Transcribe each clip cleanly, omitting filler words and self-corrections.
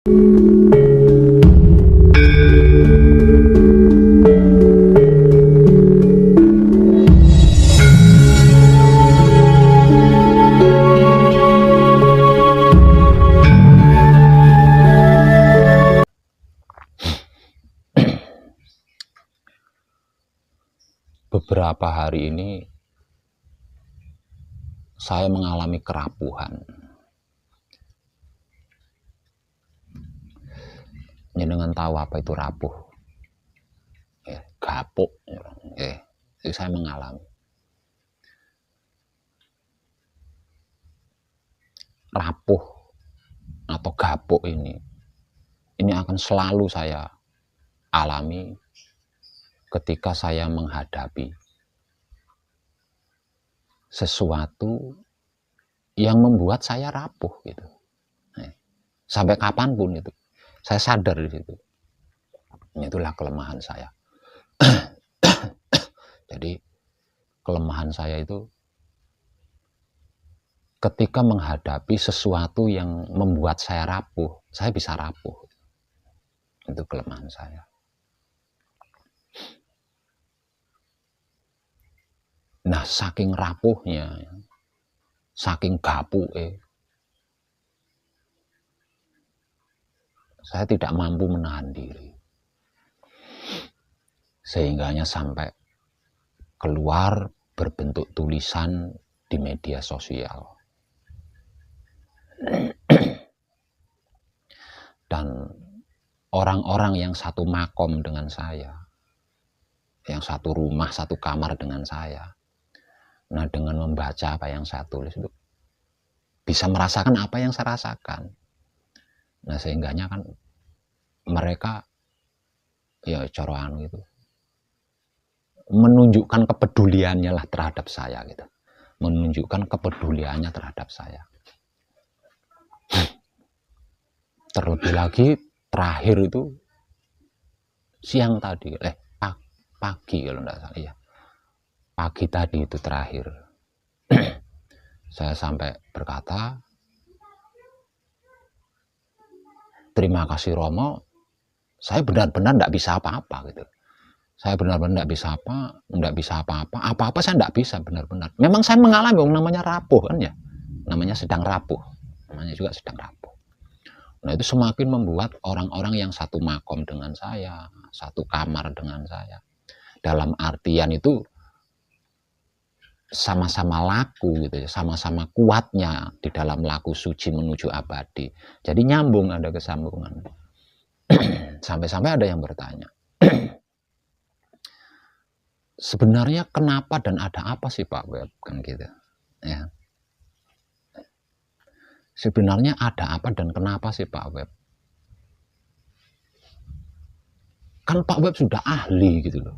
Beberapa hari ini saya mengalami kerapuhan. Jenengan tahu apa itu rapuh? Gapuk. Jadi saya mengalami rapuh atau gapuk ini akan selalu saya alami ketika saya menghadapi sesuatu yang membuat saya rapuh gitu. Sampai kapanpun itu, saya sadar di situ. Itulah kelemahan saya. Jadi kelemahan saya itu ketika menghadapi sesuatu yang membuat saya rapuh, saya bisa rapuh. Itu kelemahan saya. Nah, saking rapuhnya, saking gapuke, saya tidak mampu menahan diri. Sehingganya sampai keluar berbentuk tulisan di media sosial. Dan orang-orang yang satu makom dengan saya, yang satu rumah, satu kamar dengan saya, nah dengan membaca apa yang saya tulis itu bisa merasakan apa yang saya rasakan. Nah sehingganya kan mereka ya coroan gitu menunjukkan kepeduliannya lah terhadap saya gitu, menunjukkan kepeduliannya terhadap saya. Terlebih lagi terakhir itu siang tadi, pagi kalau enggak salah ya, pagi tadi itu terakhir saya sampai berkata, terima kasih Romo, saya benar-benar enggak bisa apa-apa gitu. Saya benar-benar enggak bisa apa-apa saya enggak bisa benar-benar. Memang saya mengalami yang namanya rapuh kan ya, namanya sedang rapuh, namanya juga sedang rapuh. Nah itu semakin membuat orang-orang yang satu makom dengan saya, satu kamar dengan saya, dalam artian itu sama-sama laku gitu ya, sama-sama kuatnya di dalam laku suci menuju abadi. Jadi nyambung, ada kesambungan. Sampai-sampai ada yang bertanya, sebenarnya kenapa dan ada apa sih Pak Web kan gitu ya. Sebenarnya ada apa dan kenapa sih Pak Web? Kan Pak Web sudah ahli gitu loh.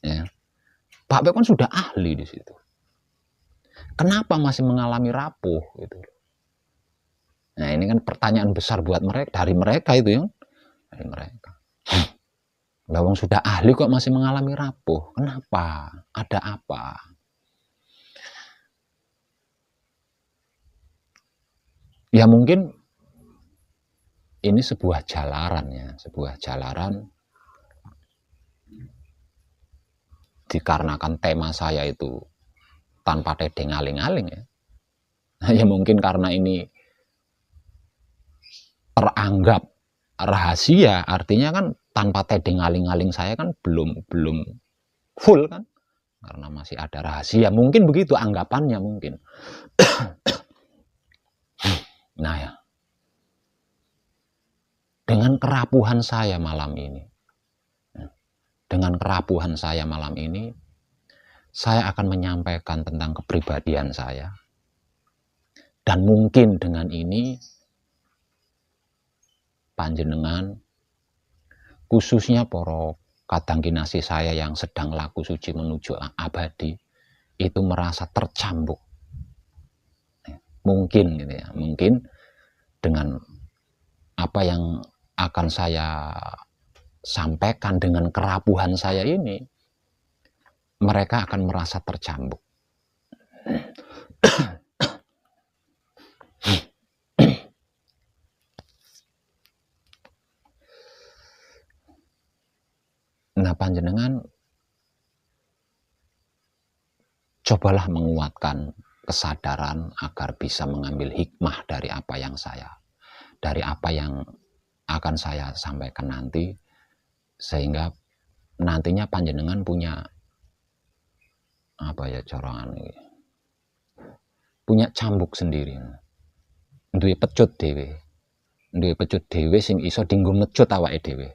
Ya. Pak Web kan sudah ahli di situ. Kenapa masih mengalami rapuh gitu? Nah, ini kan pertanyaan besar buat mereka, dari mereka itu ya. Dari mereka. Lawang sudah ahli kok masih mengalami rapuh. Kenapa? Ada apa? Ya mungkin ini sebuah jalaran ya, sebuah jalaran dikarenakan tema saya itu tanpa tedeng aling-aling ya. Ya mungkin karena ini teranggap rahasia, artinya kan tanpa tedeng aling-aling saya kan belum full kan, karena masih ada rahasia, mungkin begitu anggapannya mungkin. Nah ya, dengan kerapuhan saya malam ini, saya akan menyampaikan tentang kepribadian saya, dan mungkin dengan ini panjenengan, khususnya para kadang kinasih saya yang sedang laku suci menuju abadi, itu merasa tercambuk. Mungkin gitu ya, mungkin dengan apa yang akan saya sampaikan, dengan kerapuhan saya ini, mereka akan merasa tercambuk. Nah, panjenengan cobalah menguatkan kesadaran agar bisa mengambil hikmah dari apa yang akan saya sampaikan nanti, sehingga nantinya panjenengan punya punya cambuk sendiri, duwe pecut dhewe sing iso dienggo mecut awake dhewe.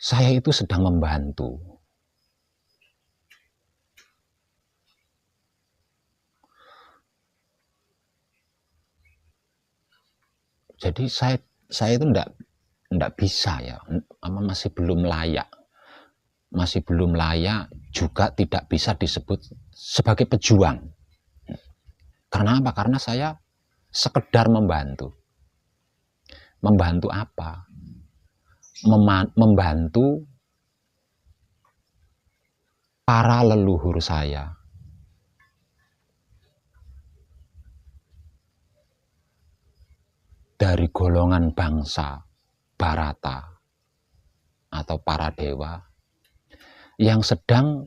Saya itu sedang membantu. Jadi saya itu enggak bisa ya, masih belum layak juga tidak bisa disebut sebagai pejuang. Karena apa? Karena saya sekedar membantu. Membantu apa? Membantu para leluhur saya dari golongan bangsa Barata atau para dewa yang sedang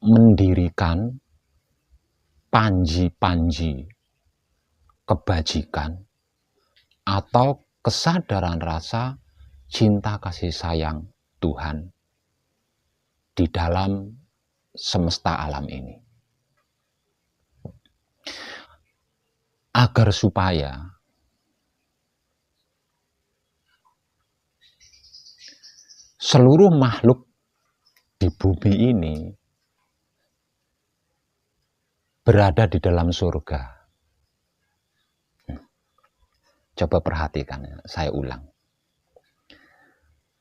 mendirikan panji-panji kebajikan atau kesadaran rasa cinta kasih sayang Tuhan di dalam semesta alam ini, agar supaya seluruh makhluk di bumi ini berada di dalam surga. Coba perhatikan, saya ulang.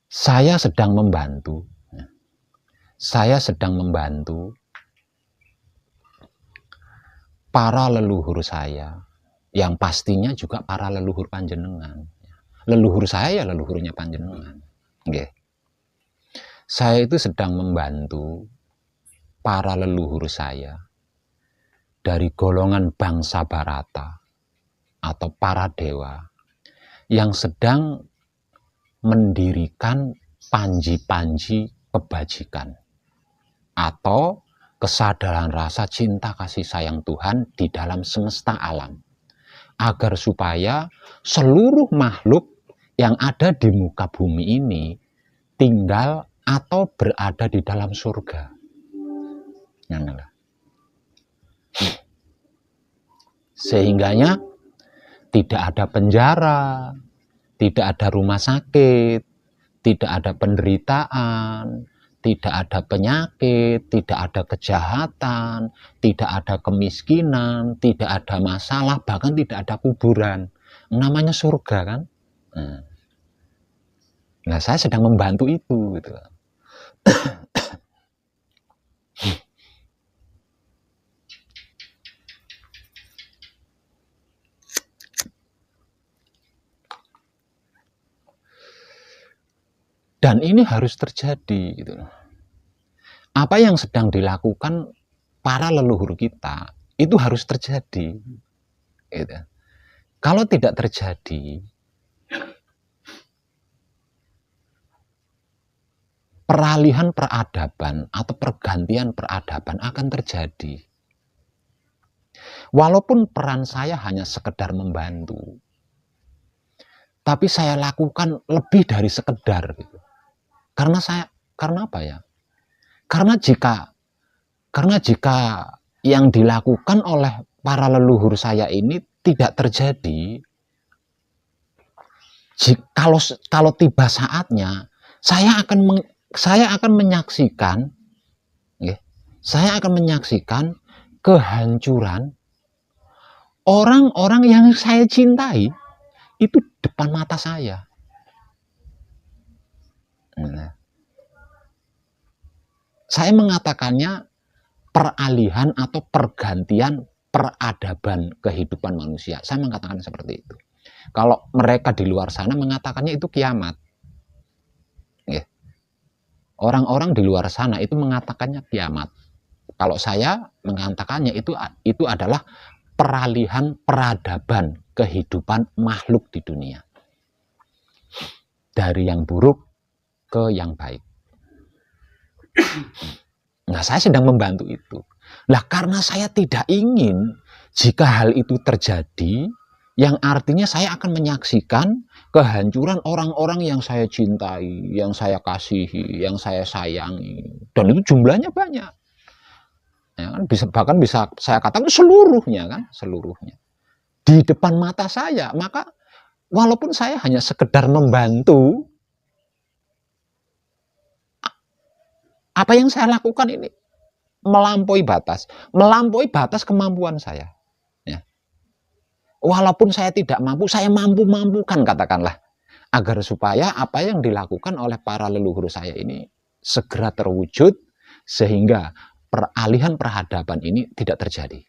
Saya sedang membantu para leluhur saya, yang pastinya juga para leluhur panjenengan. Leluhur saya ya leluhurnya panjenengan. Okay. Saya itu sedang membantu para leluhur saya dari golongan bangsa Barata atau para dewa yang sedang mendirikan panji-panji kebajikan atau kesadaran rasa cinta kasih sayang Tuhan di dalam semesta alam, agar supaya seluruh makhluk yang ada di muka bumi ini tinggal atau berada di dalam surga. Sehingganya tidak ada penjara, tidak ada rumah sakit, tidak ada penderitaan, tidak ada penyakit, tidak ada kejahatan, tidak ada kemiskinan, tidak ada masalah, bahkan tidak ada kuburan. Namanya surga kan? Nah, saya sedang membantu itu gitu. Dan ini harus terjadi gitu. Apa yang sedang dilakukan para leluhur kita itu harus terjadi gitu. Kalau tidak terjadi, peralihan peradaban atau pergantian peradaban akan terjadi. Walaupun peran saya hanya sekedar membantu, tapi saya lakukan lebih dari sekedar gitu. Karena apa ya? Karena jika yang dilakukan oleh para leluhur saya ini tidak terjadi, kalau tiba saatnya saya akan menyaksikan kehancuran orang-orang yang saya cintai itu depan mata saya. Saya mengatakannya peralihan atau pergantian peradaban kehidupan manusia. Saya mengatakan seperti itu. Kalau mereka di luar sana mengatakannya itu kiamat. Orang-orang di luar sana itu mengatakannya kiamat. Kalau saya mengatakannya itu adalah peralihan peradaban kehidupan makhluk di dunia. Dari yang buruk ke yang baik. Nah, saya sedang membantu itu. Nah, karena saya tidak ingin jika hal itu terjadi, yang artinya saya akan menyaksikan kehancuran orang-orang yang saya cintai, yang saya kasihi, yang saya sayangi. Dan itu jumlahnya banyak. Ya kan? Bahkan bisa saya katakan seluruhnya kan, seluruhnya. Di depan mata saya, maka walaupun saya hanya sekedar membantu, apa yang saya lakukan ini melampaui batas kemampuan saya. Ya. Walaupun saya tidak mampu, saya mampu-mampukan katakanlah, agar supaya apa yang dilakukan oleh para leluhur saya ini segera terwujud, sehingga peralihan peradaban ini tidak terjadi.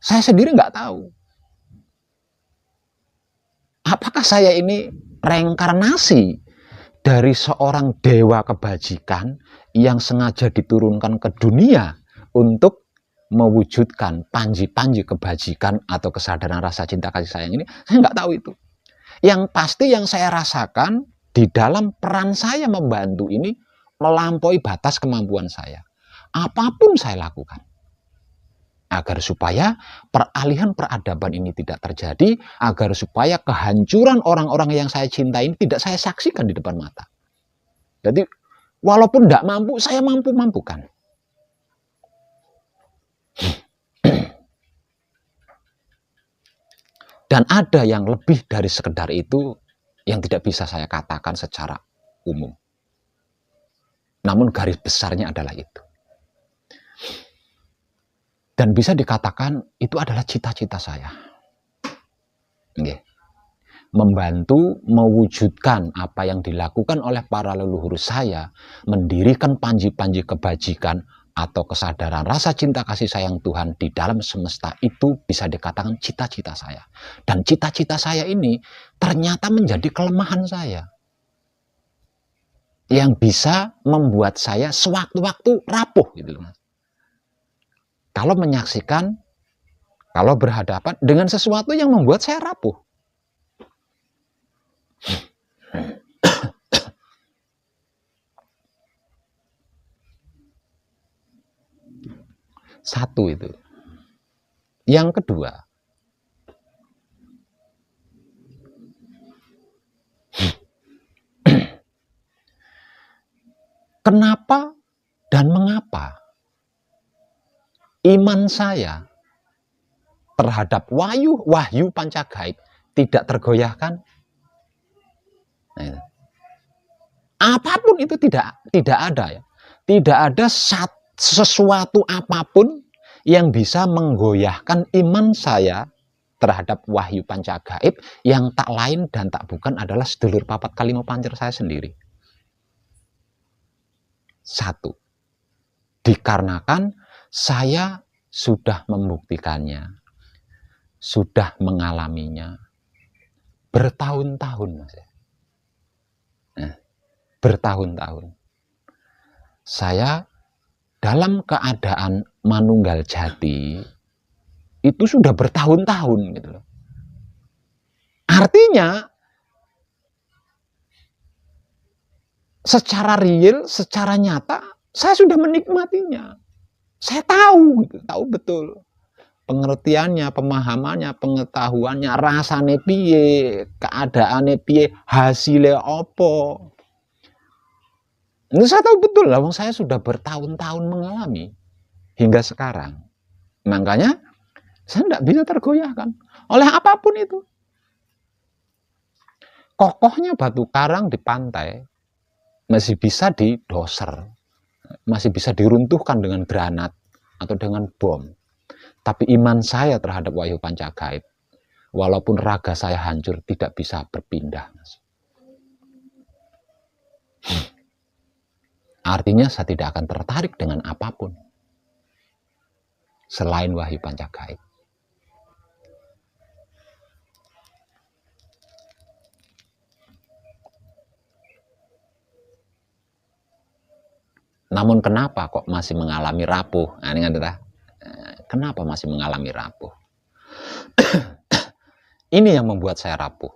Saya sendiri nggak tahu apakah saya ini reinkarnasi dari seorang dewa kebajikan yang sengaja diturunkan ke dunia untuk mewujudkan panji-panji kebajikan atau kesadaran rasa cinta kasih sayang ini. Saya nggak tahu itu. Yang pasti yang saya rasakan di dalam peran saya membantu ini melampaui batas kemampuan saya. Apapun saya lakukan, agar supaya peralihan peradaban ini tidak terjadi, agar supaya kehancuran orang-orang yang saya cintai ini tidak saya saksikan di depan mata. Jadi walaupun tidak mampu, saya mampu-mampukan. Dan ada yang lebih dari sekedar itu yang tidak bisa saya katakan secara umum. Namun garis besarnya adalah itu. Dan bisa dikatakan itu adalah cita-cita saya. Nggih. Membantu mewujudkan apa yang dilakukan oleh para leluhur saya, mendirikan panji-panji kebajikan atau kesadaran rasa cinta kasih sayang Tuhan di dalam semesta, itu bisa dikatakan cita-cita saya. Dan cita-cita saya ini ternyata menjadi kelemahan saya, yang bisa membuat saya sewaktu-waktu rapuh gitu loh. Kalau menyaksikan, kalau berhadapan dengan sesuatu yang membuat saya rapuh. Satu itu. Yang kedua, kenapa dan mengapa iman saya terhadap wahyu pancagaib tidak tergoyahkan? Nah, apapun itu tidak ada ya. Tidak ada sesuatu apapun yang bisa menggoyahkan iman saya terhadap wahyu pancagaib, yang tak lain dan tak bukan adalah sedulur papat kalimo pancer saya sendiri. Satu, dikarenakan saya sudah membuktikannya, sudah mengalaminya bertahun-tahun, Mas. Nah, bertahun-tahun. Saya dalam keadaan manunggal jati itu sudah bertahun-tahun gitu loh. Artinya secara real, secara nyata saya sudah menikmatinya. Saya tahu gitu, tahu betul pengertiannya, pemahamannya, pengetahuannya, rasane piye, keadaane piye, hasilnya opo. Ini saya tahu betul lah, saya sudah bertahun-tahun mengalami hingga sekarang. Makanya saya tidak bisa tergoyahkan oleh apapun itu. Kokohnya batu karang di pantai masih bisa didoser, masih bisa diruntuhkan dengan granat atau dengan bom. Tapi iman saya terhadap wahyu pancagaib, walaupun raga saya hancur, tidak bisa berpindah. Artinya saya tidak akan tertarik dengan apapun selain wahyu pancagaib. Namun kenapa kok masih mengalami rapuh? Nah, ini adalah kenapa masih mengalami rapuh? Ini yang membuat saya rapuh.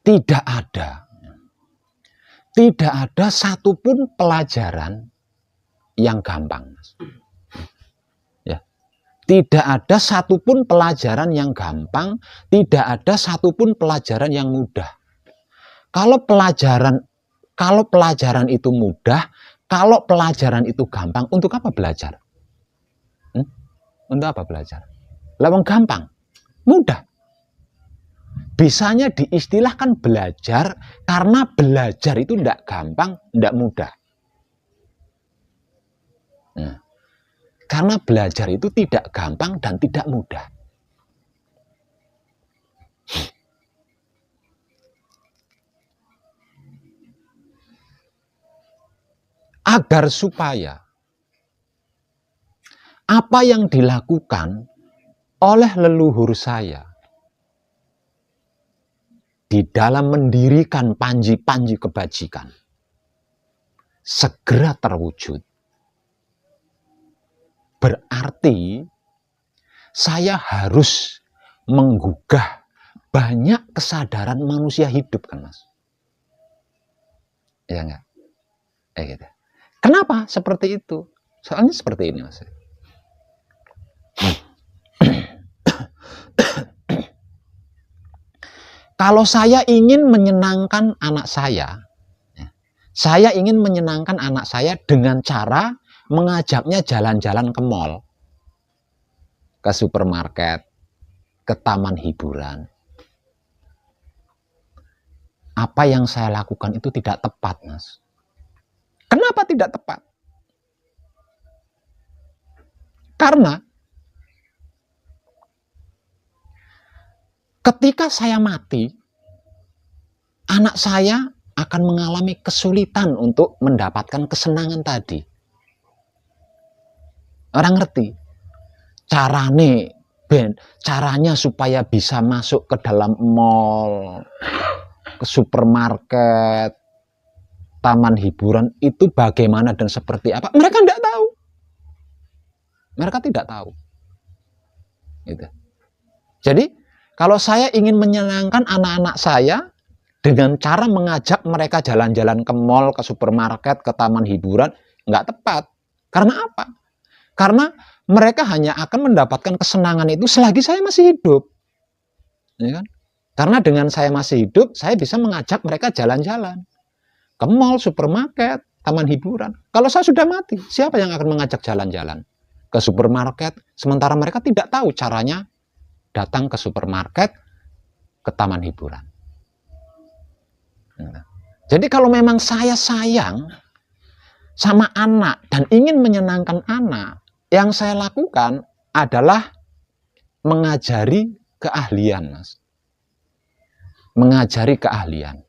Tidak ada satupun pelajaran yang gampang. Ya. Tidak ada satupun pelajaran yang gampang, tidak ada satupun pelajaran yang mudah. Kalau pelajaran itu mudah, kalau pelajaran itu gampang, untuk apa belajar? Untuk apa belajar? Lawang gampang, mudah. Bisanya diistilahkan belajar karena belajar itu tidak gampang, tidak mudah. Nah, karena belajar itu tidak gampang dan tidak mudah. Agar supaya apa yang dilakukan oleh leluhur saya di dalam mendirikan panji-panji kebajikan segera terwujud, berarti saya harus menggugah banyak kesadaran manusia hidup, kan Mas? Ya enggak? Gitu. Kenapa seperti itu? Soalnya seperti ini, Mas. Kalau saya ingin menyenangkan anak saya ingin menyenangkan anak saya dengan cara mengajaknya jalan-jalan ke mall, ke supermarket, ke taman hiburan. Apa yang saya lakukan itu tidak tepat, Mas. Kenapa tidak tepat? Karena ketika saya mati, anak saya akan mengalami kesulitan untuk mendapatkan kesenangan tadi. Orang ngerti? Caranya supaya bisa masuk ke dalam mall, ke supermarket, taman hiburan itu bagaimana dan seperti apa? Mereka tidak tahu. Mereka tidak tahu. Gitu. Jadi, kalau saya ingin menyenangkan anak-anak saya dengan cara mengajak mereka jalan-jalan ke mall, ke supermarket, ke taman hiburan, nggak tepat. Karena apa? Karena mereka hanya akan mendapatkan kesenangan itu selagi saya masih hidup. Ya kan? Karena dengan saya masih hidup, saya bisa mengajak mereka jalan-jalan ke mall, supermarket, taman hiburan. Kalau saya sudah mati, siapa yang akan mengajak jalan-jalan ke supermarket? Sementara mereka tidak tahu caranya datang ke supermarket, ke taman hiburan. Jadi kalau memang saya sayang sama anak dan ingin menyenangkan anak, yang saya lakukan adalah mengajari keahlian, Mas. Mengajari keahlian.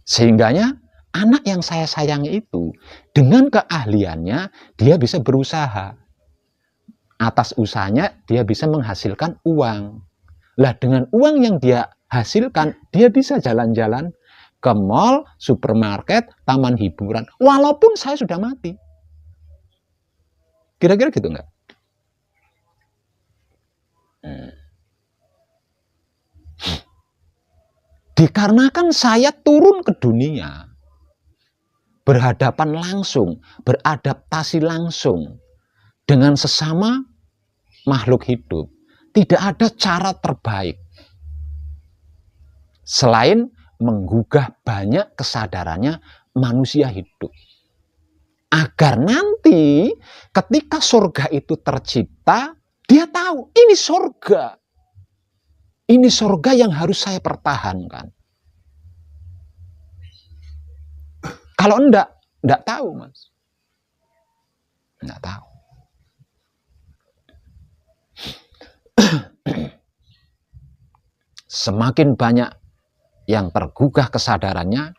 Sehingganya anak yang saya sayangi itu, dengan keahliannya, dia bisa berusaha. Atas usahanya, dia bisa menghasilkan uang. Lah, dengan uang yang dia hasilkan, dia bisa jalan-jalan ke mall, supermarket, taman hiburan. Walaupun saya sudah mati. Kira-kira gitu enggak? Dikarenakan saya turun ke dunia, berhadapan langsung, beradaptasi langsung dengan sesama makhluk hidup, tidak ada cara terbaik selain menggugah banyak kesadarannya manusia hidup. Agar nanti ketika surga itu tercipta, dia tahu ini surga. Ini surga yang harus saya pertahankan. Kalau enggak tahu, Mas. Enggak tahu. Semakin banyak yang tergugah kesadarannya,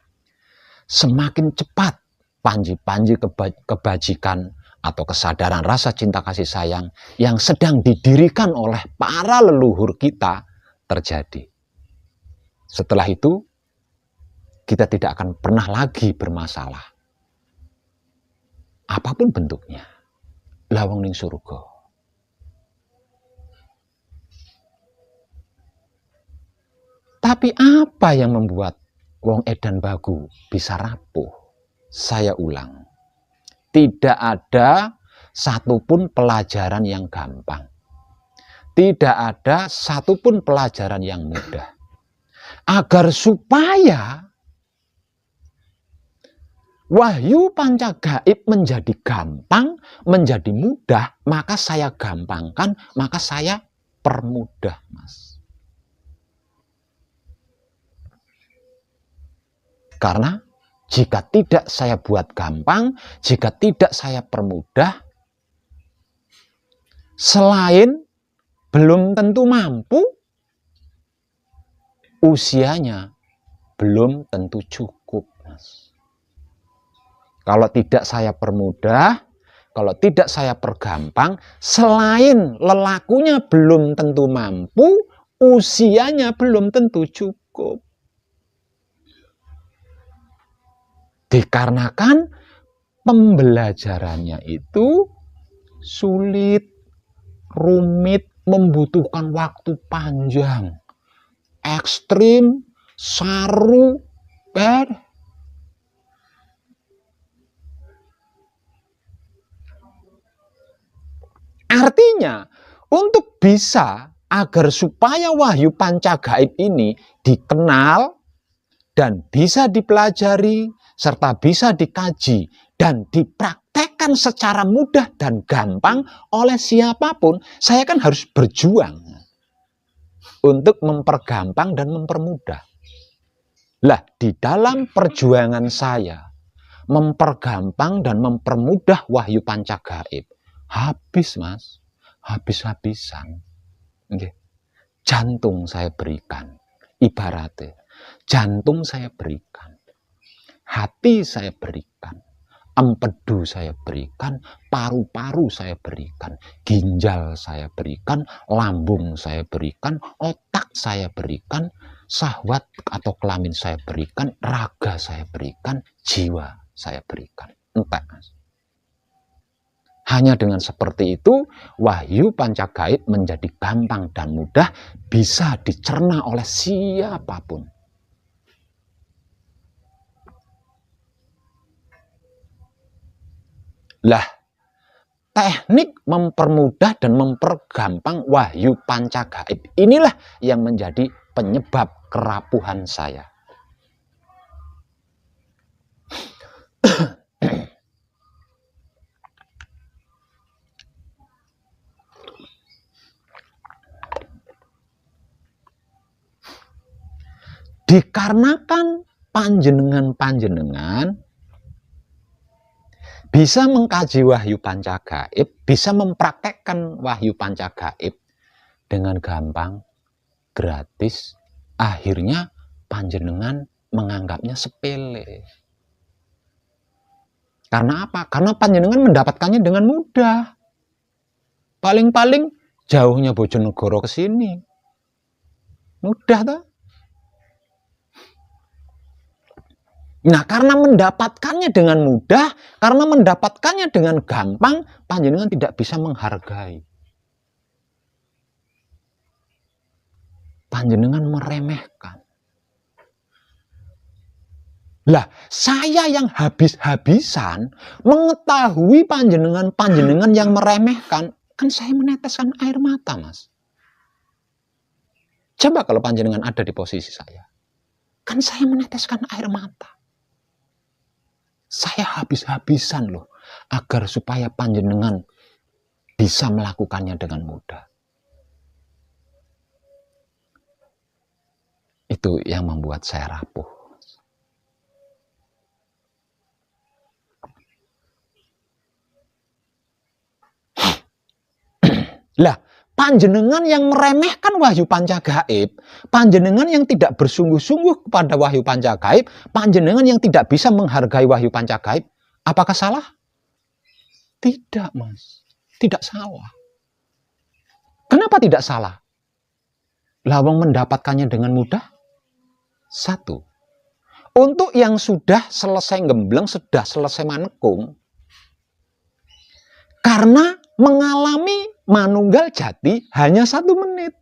semakin cepat panji-panji kebajikan atau kesadaran rasa cinta kasih sayang yang sedang didirikan oleh para leluhur kita terjadi. Setelah itu, kita tidak akan pernah lagi bermasalah. Apapun bentuknya. Lawang ning surga. Tapi apa yang membuat wong edan bagu bisa rapuh? Saya ulang. Tidak ada satupun pelajaran yang gampang. Tidak ada satupun pelajaran yang mudah. Agar supaya wahyu pancagaib menjadi gampang, menjadi mudah, maka saya gampangkan, maka saya permudah, Mas. Karena jika tidak saya buat gampang, jika tidak saya permudah, selain belum tentu mampu, usianya belum tentu cukup, Mas. Kalau tidak saya permudah, kalau tidak saya pergampang, selain lelakunya belum tentu mampu, usianya belum tentu cukup. Dikarenakan pembelajarannya itu sulit, rumit, membutuhkan waktu panjang, ekstrim, saru, Artinya, untuk bisa agar supaya wahyu pancagaib ini dikenal dan bisa dipelajari serta bisa dikaji dan dipraktekkan secara mudah dan gampang oleh siapapun, saya kan harus berjuang untuk mempergampang dan mempermudah. Lah, di dalam perjuangan saya mempergampang dan mempermudah wahyu pancagaib, habis, Mas, habis-habisan. Jantung saya berikan, ibaratnya jantung saya berikan, hati saya berikan, empedu saya berikan, paru-paru saya berikan, ginjal saya berikan, lambung saya berikan, otak saya berikan, syahwat atau kelamin saya berikan, raga saya berikan, jiwa saya berikan. Entek, Mas. Hanya dengan seperti itu, wahyu pancagaib menjadi gampang dan mudah, bisa dicerna oleh siapapun. Lah, teknik mempermudah dan mempergampang wahyu pancagaib inilah yang menjadi penyebab kerapuhan saya. Dikarenakan panjenengan bisa mengkaji wahyu pancagaib, bisa mempraktekkan wahyu pancagaib dengan gampang, gratis, akhirnya panjenengan menganggapnya sepele. Karena apa? Karena panjenengan mendapatkannya dengan mudah. Paling-paling jauhnya Bojonegoro ke sini. Mudah toh? Nah, karena mendapatkannya dengan mudah, karena mendapatkannya dengan gampang, panjenengan tidak bisa menghargai. Panjenengan meremehkan. Lah, saya yang habis-habisan mengetahui panjenengan yang meremehkan, kan saya meneteskan air mata, Mas. Coba kalau panjenengan ada di posisi saya. Kan saya meneteskan air mata. Saya habis-habisan loh, agar supaya panjenengan bisa melakukannya dengan mudah. Itu yang membuat saya rapuh. Lah, panjenengan yang meremehkan wahyu pancagaib, panjenengan yang tidak bersungguh-sungguh kepada wahyu pancagaib, panjenengan yang tidak bisa menghargai wahyu pancagaib, apakah salah? Tidak, Mas. Tidak salah. Kenapa tidak salah? Lawang mendapatkannya dengan mudah. Satu, Untuk yang sudah selesai gembleng, sudah selesai manekung, karena mengalami manunggal jati hanya 1 menit.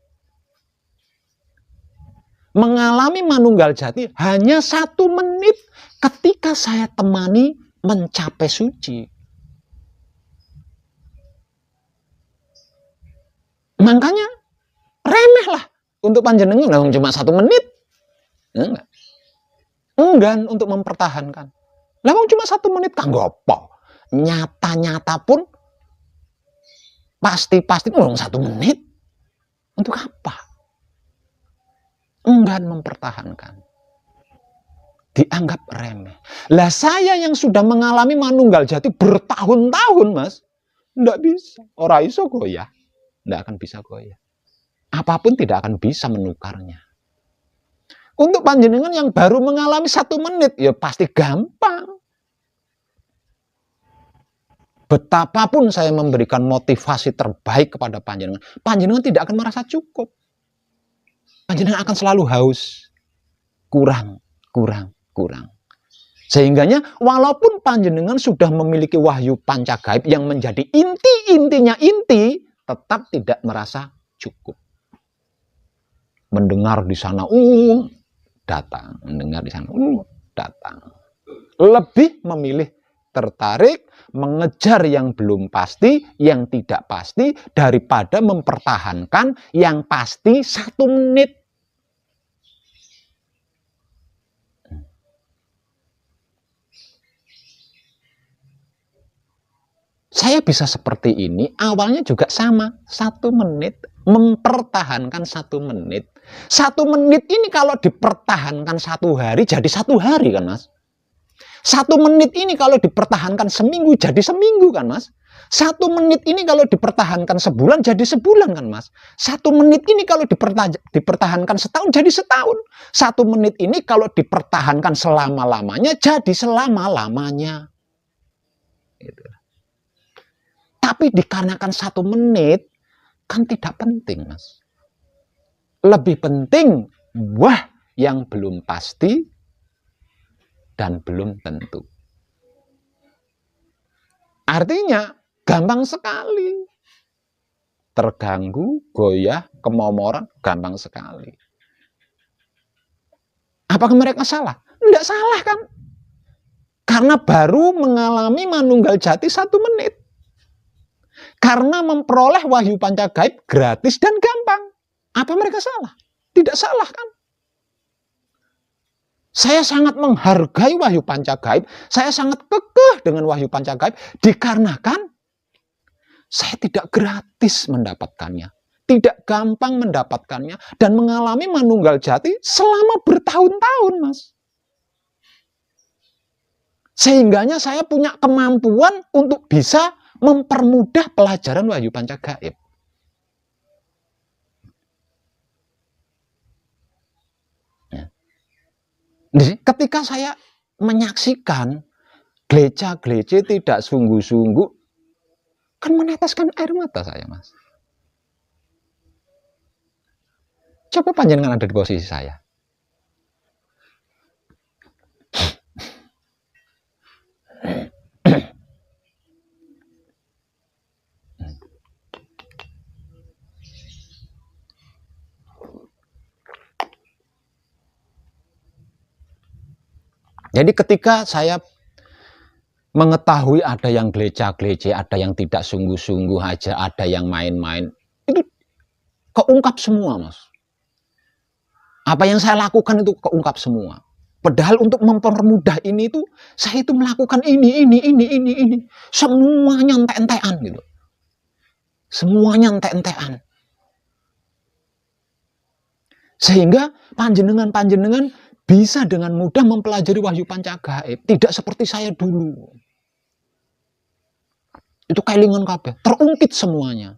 Mengalami manunggal jati hanya 1 menit ketika saya temani mencapai suci. Makanya remeh lah untuk panjenengan, cuma 1 menit. Enggak. Enggan untuk mempertahankan. Lah cuma 1 menit kanggo apa? Nyata-nyata pun pasti-pasti 1 menit. Untuk apa? Enggan mempertahankan. Dianggap remeh. Lah saya yang sudah mengalami manunggal jati bertahun-tahun, Mas, enggak bisa. Ora iso goyah. Enggak akan bisa goyah. Apapun tidak akan bisa menukarnya. Untuk panjenengan yang baru mengalami 1 menit, ya pasti gampang. Betapapun saya memberikan motivasi terbaik kepada panjenengan, panjenengan tidak akan merasa cukup. Panjenengan akan selalu haus. Kurang. Sehingganya walaupun panjenengan sudah memiliki wahyu pancagaib yang menjadi inti-intinya inti, tetap tidak merasa cukup. Mendengar di sana, datang. Mendengar di sana, datang. Lebih memilih tertarik mengejar yang belum pasti, yang tidak pasti, daripada mempertahankan yang pasti 1 menit. Saya bisa seperti ini, awalnya juga sama, 1 menit, mempertahankan 1 menit. 1 menit ini kalau dipertahankan 1 hari, jadi 1 hari kan, Mas? 1 menit ini kalau dipertahankan seminggu, jadi seminggu kan, Mas? 1 menit ini kalau dipertahankan sebulan, jadi sebulan kan, Mas? 1 menit ini kalau dipertahankan setahun, jadi setahun. 1 menit ini kalau dipertahankan selama-lamanya, jadi selama-lamanya. Gitu. Tapi dikarenakan 1 menit, kan tidak penting, Mas. Lebih penting, yang belum pasti dan belum tentu. Artinya, gampang sekali. Terganggu, goyah, kemomoran, gampang sekali. Apakah mereka salah? Tidak salah kan? Karena baru mengalami manunggal jati 1 menit. Karena memperoleh wahyu pancagaib gratis dan gampang. Apa mereka salah? Tidak salah kan? Saya sangat menghargai wahyu pancagaib. Saya sangat kekeh dengan wahyu pancagaib. Dikarenakan saya tidak gratis mendapatkannya. Tidak gampang mendapatkannya. Dan mengalami manunggal jati selama bertahun-tahun, Mas. Sehingganya saya punya kemampuan untuk bisa mempermudah pelajaran wahyu pancagaib. Ketika saya menyaksikan gereja-gereja tidak sungguh-sungguh, kan meneteskan air mata saya, Mas. Coba panjenengan ada di posisi saya. Jadi ketika saya mengetahui ada yang gereja-gereja, ada yang tidak sungguh-sungguh aja, ada yang main-main, itu keungkap semua, Mas. Apa yang saya lakukan itu keungkap semua. Padahal untuk mempermudah ini itu, saya itu melakukan ini. Semuanya entek-entekan gitu. Semuanya entek-entekan. Sehingga panjenengan bisa dengan mudah mempelajari wahyu pancagaib. Tidak seperti saya dulu. Itu kelingan kabeh, terungkit semuanya.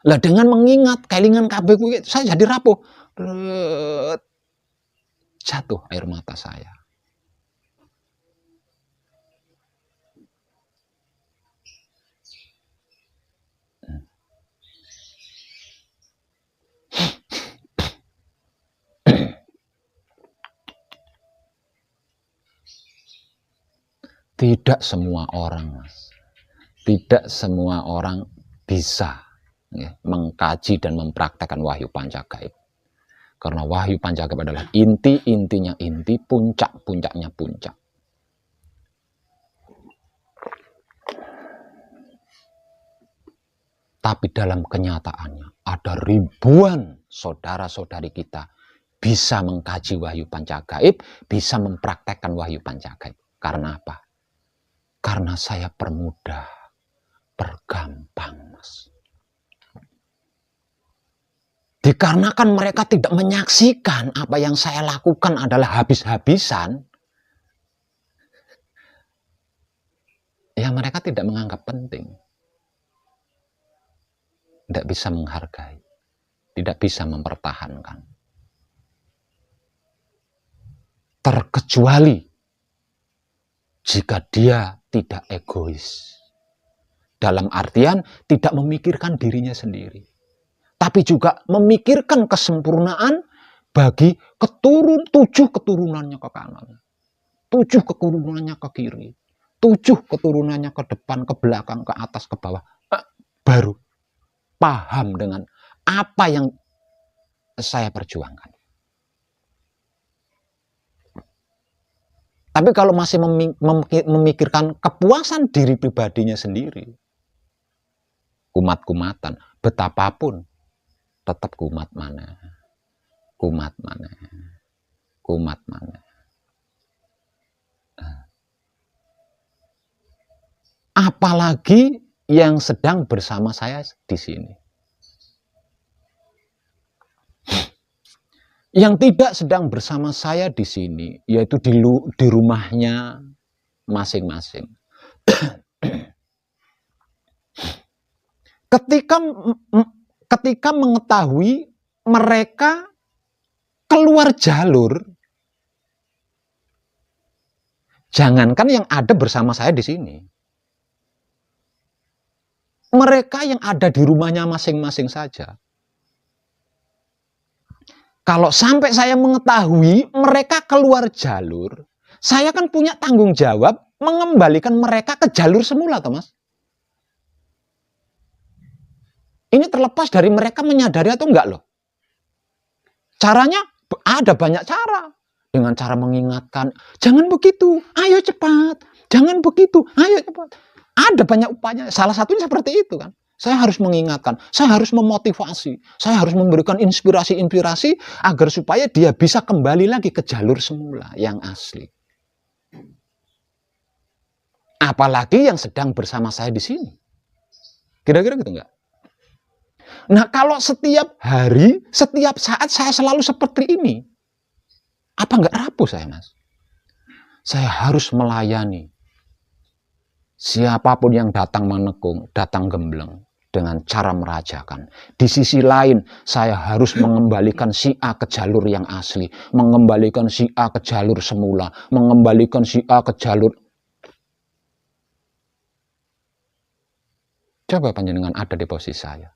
Lah dengan mengingat kelingan kabeh saya jadi rapuh. Jatuh air mata saya. Tidak semua orang, Mas. Tidak semua orang bisa ya, mengkaji dan mempraktekkan wahyu pancagaib. Karena wahyu pancagaib adalah inti-intinya inti, puncak-puncaknya puncak. Tapi dalam kenyataannya ada ribuan saudara-saudari kita bisa mengkaji wahyu pancagaib, bisa mempraktekkan wahyu pancagaib. Karena apa? Karena saya permudah, pergampang, Mas. Dikarenakan mereka tidak menyaksikan apa yang saya lakukan adalah habis-habisan, ya mereka tidak menganggap penting. Tidak bisa menghargai, tidak bisa mempertahankan. Terkecuali jika dia tidak egois. Dalam artian tidak memikirkan dirinya sendiri. Tapi juga memikirkan kesempurnaan bagi 7 keturunannya ke kanan. 7 keturunannya ke kiri. 7 keturunannya ke depan, ke belakang, ke atas, ke bawah. Baru paham dengan apa yang saya perjuangkan. Tapi kalau masih memikirkan kepuasan diri pribadinya sendiri, kumat-kumatan, betapapun, tetap kumat mana. Apalagi yang sedang bersama saya di sini. Yang tidak sedang bersama saya di sini, yaitu di rumahnya masing-masing. Ketika mengetahui mereka keluar jalur, jangankan yang ada bersama saya di sini, mereka yang ada di rumahnya masing-masing saja, kalau sampai saya mengetahui mereka keluar jalur, saya kan punya tanggung jawab mengembalikan mereka ke jalur semula, toh Mas. Ini terlepas dari mereka menyadari atau enggak loh. Caranya ada banyak cara. Dengan cara mengingatkan, jangan begitu, ayo cepat. Jangan begitu, ayo cepat. Ada banyak upaya. Salah satunya seperti itu kan. Saya harus mengingatkan, saya harus memotivasi, saya harus memberikan inspirasi-inspirasi agar supaya dia bisa kembali lagi ke jalur semula yang asli. Apalagi yang sedang bersama saya di sini. Kira-kira gitu enggak? Nah, kalau setiap hari, setiap saat saya selalu seperti ini, apa enggak rapuh saya, Mas? Saya harus melayani siapapun yang datang menekung, datang gembleng dengan cara merajakan. Di sisi lain, saya harus mengembalikan si A ke jalur yang asli, mengembalikan si A ke jalur semula, mengembalikan si A ke jalur. Coba panjenengan ada di posisi saya.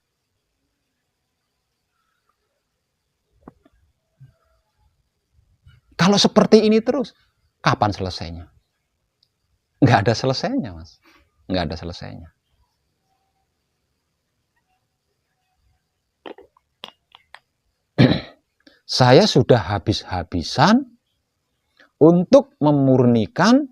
Kalau seperti ini terus, kapan selesainya? Nggak ada selesainya, Mas. Nggak ada selesainya. Saya sudah habis-habisan untuk memurnikan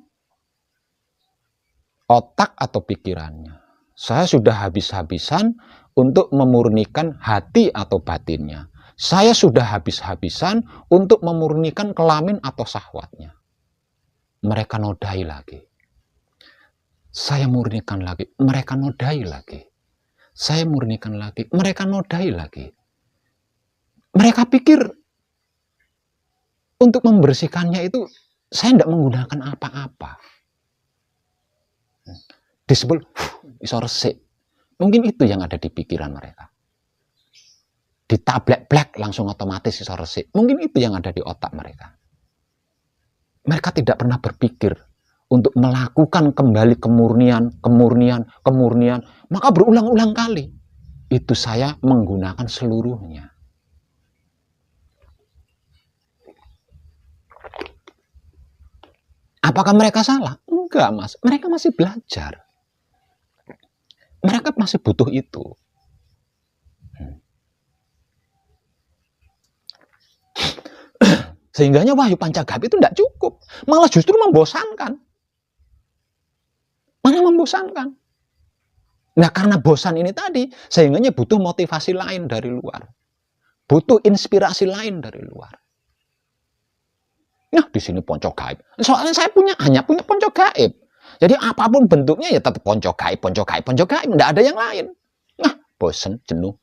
otak atau pikirannya. Saya sudah habis-habisan untuk memurnikan hati atau batinnya. Saya sudah habis-habisan untuk memurnikan kelamin atau syahwatnya. Mereka nodai lagi. Saya murnikan lagi. Mereka nodai lagi. Saya murnikan lagi. Mereka nodai lagi. Mereka pikir untuk membersihkannya itu saya tidak menggunakan apa-apa. Disebut iso resik. Mungkin itu yang ada di pikiran mereka. Ditablek-blek langsung otomatis iso resik. Mungkin itu yang ada di otak mereka. Mereka tidak pernah berpikir untuk melakukan kembali kemurnian. Maka berulang-ulang kali. Itu saya menggunakan seluruhnya. Apakah mereka salah? Enggak, Mas. Mereka masih belajar. Mereka masih butuh itu. Sehingganya wahyu pancagaib itu tidak cukup. Malah justru membosankan. Malah membosankan. Nah, karena bosan ini tadi, sehingganya butuh motivasi lain dari luar. Butuh inspirasi lain dari luar. Nah, di sini ponco gaib. Soalnya saya hanya punya ponco gaib. Jadi apapun bentuknya ya tetap ponco gaib, ponco gaib, ponco gaib. Nggak ada yang lain. Nah, bosan, jenuh.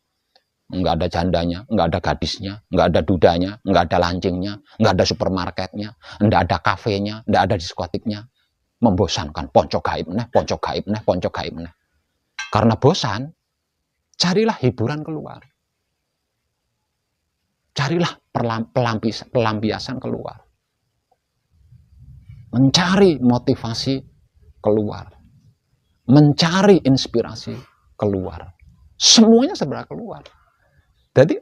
Nggak ada jandanya, nggak ada gadisnya, nggak ada dudanya, nggak ada lancingnya, nggak ada supermarketnya, nggak ada kafenya, nggak ada diskotiknya. Membosankan, ponco gaib neh, ponco gaib neh, ponco gaib neh. Karena bosan, carilah hiburan keluar. Carilah pelampiasan keluar. Mencari motivasi keluar. Mencari inspirasi keluar. Semuanya sebenarnya keluar. Jadi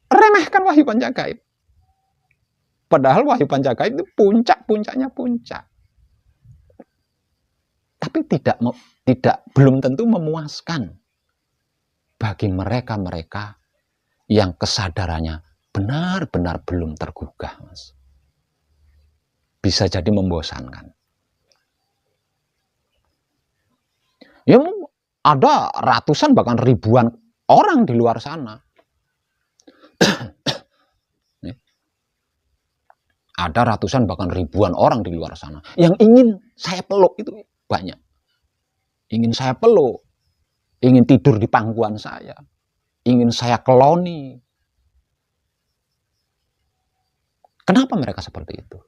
remehkan wahyu pancagaib. Padahal wahyu pancagaib itu puncaknya puncak. Tapi belum tentu memuaskan bagi mereka yang kesadarannya benar-benar belum tergugah, Mas. Bisa jadi membosankan. Ya, ada ratusan bahkan ribuan orang di luar sana. Ada ratusan bahkan ribuan orang di luar sana yang ingin saya peluk, itu banyak. Ingin saya peluk, ingin tidur di pangkuan saya, ingin saya keloni. Kenapa mereka seperti itu?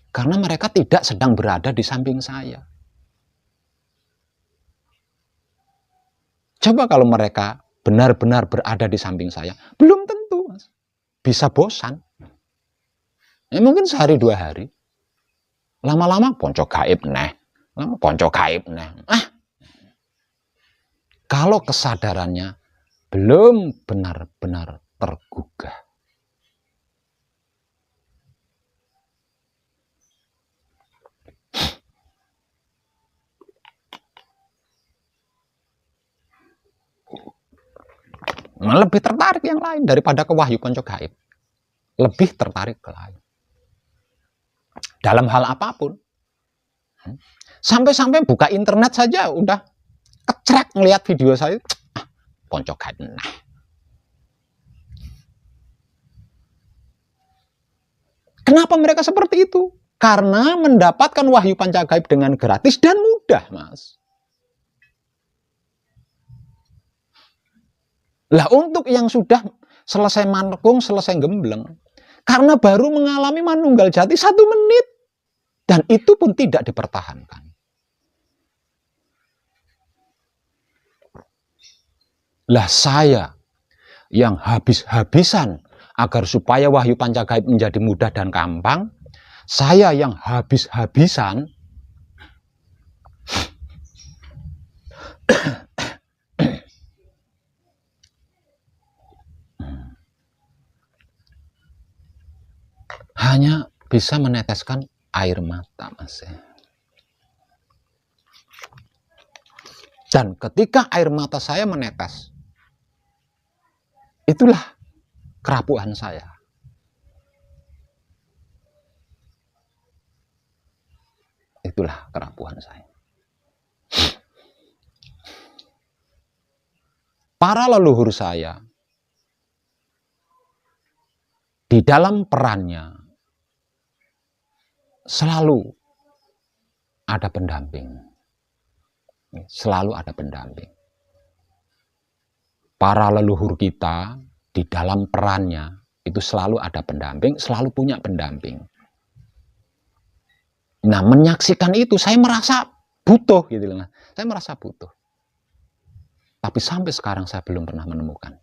Karena mereka tidak sedang berada di samping saya. Coba kalau mereka benar-benar berada di samping saya, belum tentu, Mas. Bisa bosan. Ya, mungkin sehari 2 hari. Lama-lama ponco gaib neh. Ponco gaib neh. Kalau kesadarannya belum benar-benar tergugah. Lebih tertarik yang lain daripada ke wahyu ponco gaib. Lebih tertarik ke lain. Dalam hal apapun. Sampai-sampai buka internet saja udah kecrek ngelihat video saya. Ponco gaib nah. Kenapa mereka seperti itu? Karena mendapatkan wahyu pancagaib dengan gratis dan mudah, Mas. Lah, untuk yang sudah selesai manekung, selesai gembleng, karena baru mengalami manunggal jati 1 menit, dan itu pun tidak dipertahankan. Lah, saya yang habis-habisan agar supaya wahyu pancagaib menjadi mudah dan gampang, saya yang habis-habisan hanya bisa meneteskan air mata, Mas. Dan ketika air mata saya menetes, itulah kerapuhan saya. Itulah kerapuhan saya. Para leluhur saya, di dalam perannya, selalu ada pendamping. Selalu ada pendamping. Para leluhur kita, di dalam perannya, itu selalu ada pendamping, selalu punya pendamping. Nah, menyaksikan itu, saya merasa butuh, gitu loh. Saya merasa butuh. Tapi sampai sekarang saya belum pernah menemukan.